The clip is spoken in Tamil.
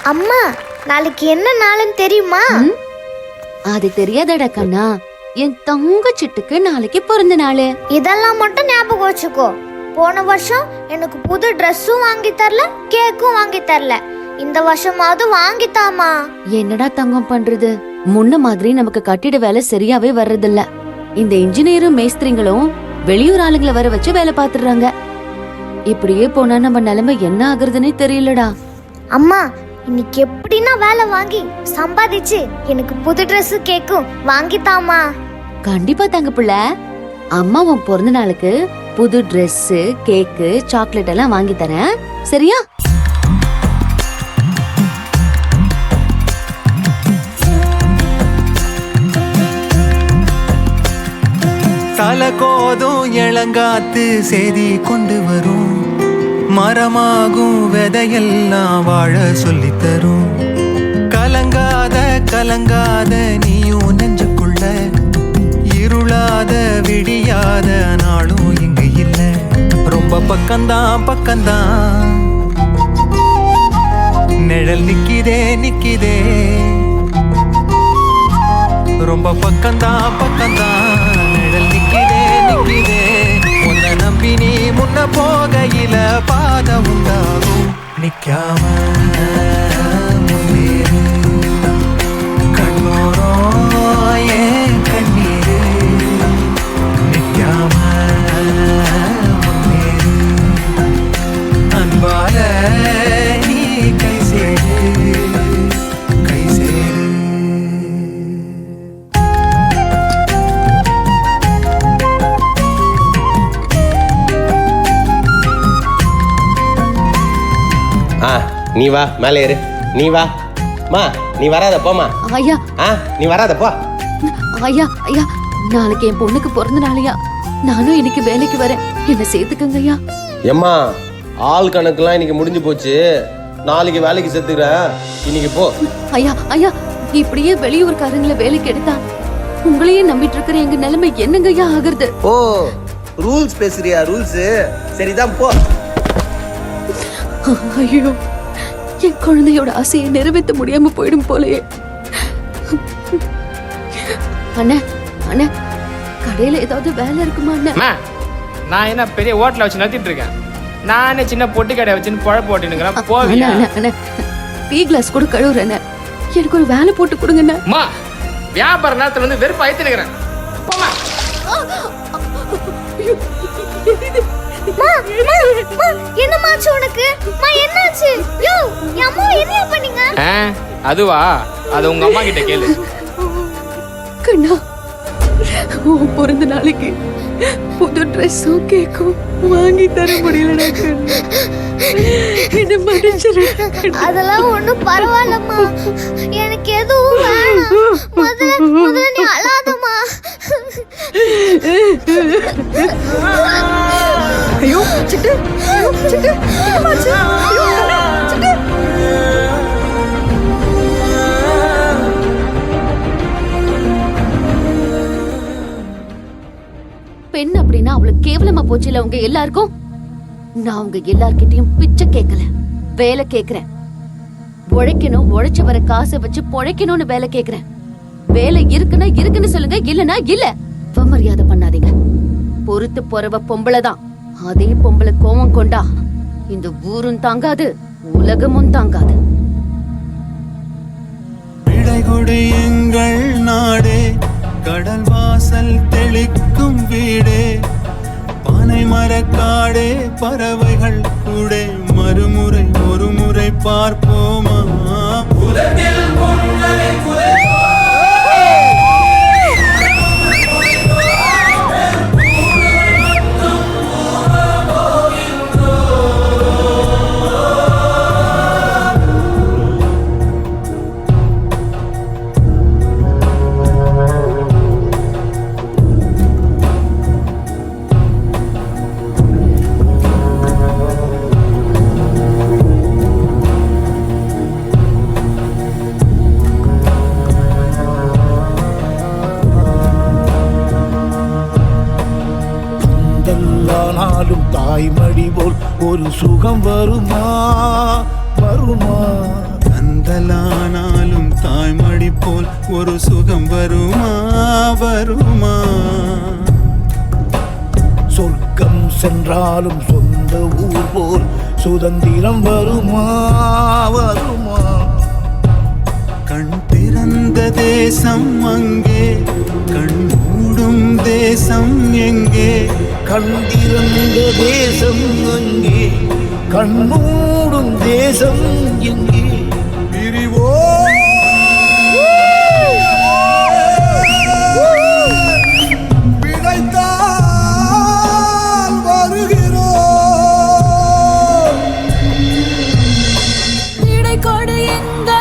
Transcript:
அம்மா, நாளைக்கு என்ன நாளுன்னு தெரியுமா? அது தெரியாதடா கண்ணா, என் தங்கச்சிட்டுக்கு நாளைக்கு பிறந்த நாள். இதெல்லாம் மட்டும் ஞாபகம் வச்சுக்கோ. போன வருஷம் எனக்கு புது ட்ரெஸ்ஸும் வாங்கி தரல, கேக்கும் வாங்கி தரல. இந்த வருஷமாவது வாங்கித்தாமா. என்னடா தங்கம் பண்றது, முன்ன மாதிரி நமக்கு கட்டிட வேலை சரியாவே வர்றதில்ல. இந்த இன்ஜினியரும் மேஸ்திரிங்களும் வெளியூர் ஆளுங்களை வர வச்சு வேலை பாத்துறாங்க. இப்படியே போனா நம்ம நிலைமை என்ன ஆகுறதுன்னே தெரியலடா. அம்மா, இன்னைக்கு எப்படின்னா வேலை வாங்கி சம்பாதிச்சு எனக்கு புது ட்ரெஸ் கேக்கும் வாங்கித்தாமா. கண்டிப்பா தங்க புள்ள, அம்மா உன் பிறந்த நாளுக்கு புது ட்ரெஸ், கேக்கு, சாக்லேட் எல்லாம் வாங்கி தரேன், சரியா? தல கோதும் இளங்காத்து செய்தி கொண்டு வரும், மரமாகும் விதையெல்லாம் வாழ சொல்லி தரும். கலங்காத கலங்காத நீயும் நெஞ்சுக்குள்ள, இருளாத விடியாத நாளும் இங்கு இல்ல. ரொம்ப பக்கம்தான் பக்கம்தான் நிழல் நிக்கிதே நிக்கிதே. ரொம்ப பக்கம்தான் பக்கம்தான் நிழல் நிக்கிதே நிக்கிதே. உன்னை நம்பி நீ முன்ன போகையில பாதை உண்டாகும். நிக்காம முன்னேறு, கண்ணோரோ ஏன் கண்ணீரு. நிக்காம முன்னேறு, அன்பால நீ கை சேரு கை சேரு. நீ வா, மேலே ஏறு. நீ வா மா, நீ வராத போமா. ஐயா, நீ வராத போ. ஐயா ஐயா, நாளைக்கு என் பொண்ணுக்கு பிறந்த நாளையா, நானும் இன்னைக்கு வேலைக்கு வரேன், என்ன சேர்த்துக்கங்க ஐயா. எம்மா, ஆள் கணக்கெல்லாம் இன்னைக்கு முடிஞ்சு போச்சு, நாளைக்கு வேலைக்கு சேர்த்துக்கிறேன், இன்னைக்கு போ. ஐயா ஐயா, இப்படியே வெளியூர்காரங்களை வேலைக்கு எடுத்தா உங்களையே நம்பிட்டு இருக்கிற எங்க நிலைமை என்னங்க ஐயா ஆகுறது? ஓ, ரூல்ஸ் பேசுறியா? ரூல்ஸ் சரிதான், போ. ஐயோ, என் குழந்தையோட ஆசையை நிறைவேற்ற முடியாம போயிடும் போலயே. அண்ணா அண்ணா, கடையில ஏதாவது வேலை இருக்குமா அண்ணா? நான் என்ன பெரிய ஹோட்டல வச்சு நடத்திட்டு இருக்கேன், நானே சின்ன பொட்டி கடை வச்சுன்னு பொழப்பு ஓட்டினுக்கிறேன். போவியா? டீ கிளாஸ் கூட கழுவுறேன், எனக்கு ஒரு வேலை போட்டு கொடுங்கண்ணா. அம்மா, வியாபார நேரத்துல வந்து வெறுப்பு ஆயிட்டுக்கிறேன், போமா. என்னமாச்சு உனக்கு? என்னாச்சு? யோ, அம்மா என்ன பண்ணீங்க? அதுவா, அது உங்க அம்மா கிட்ட கேளு. கண்ணா, உன் பிறந்த நாளைக்கு புது ட்ரெஸ்ஸும் கேக்கும் வாங்கி தர முடியலடா கண்ணா, என்ன மன்னிச்சிரு. அதெல்லாம் ஒண்ணும் பரவாயில்லம்மா, எனக்கு எதுவும் வேணாம். முதல்ல நீ அழாதம்மா. ஐயோ சிட்டு, சிட்டு என்னமாச்சு? ஐயோ சிட்டு. பெண் அப்படின்னா அவளுக்கு கேவலமா போச்சுல உங்க எல்லாருக்கும். நான் உங்க எல்லார்கிட்டயும் பிச்சை கேட்கல, வேலை கேக்குறேன். உழைக்கணும், உழைச்சு வர காசை வச்சு பொழைக்கணும்னு வேலை கேக்குறேன். வேலை இருக்குன்னா இருக்குன்னு சொல்லுங்க, இல்லன்னா இல்ல. மரியாதை பண்ணாதீங்க. பொறுத்து போறவ பொம்பளைதான், அதே பொம்பளை கோவம் கொண்டா இந்த ஊரும் தாங்காது, உலகமும் தாங்காது. விடைகொடு எங்கள் நாடே, கடல் வாசல் தெளிக்கும் வீடே, பனை மரக்காடே, பறவைகள் கூட, மறுமுறை ஒரு முறை பார்ப்போமா. தாய்மடி போல் ஒரு சுகம் வருமா வருமா? ஒரு சுகம் வருமா வருமா? சொர்க்கம் சென்றாலும் சொந்த ஊர் போல் சுதந்திரம் வருமா வருமா? கண் திறந்த தேசம் அங்கே, கண் மூடும் தேசம் எங்கே? கண்டிருந்த தேசம் அங்கே, கண்ணூடும் தேசம் எங்கே? பிரிவோ பிழைத்தால் வருகிறோம். இடை கொடு எங்கள்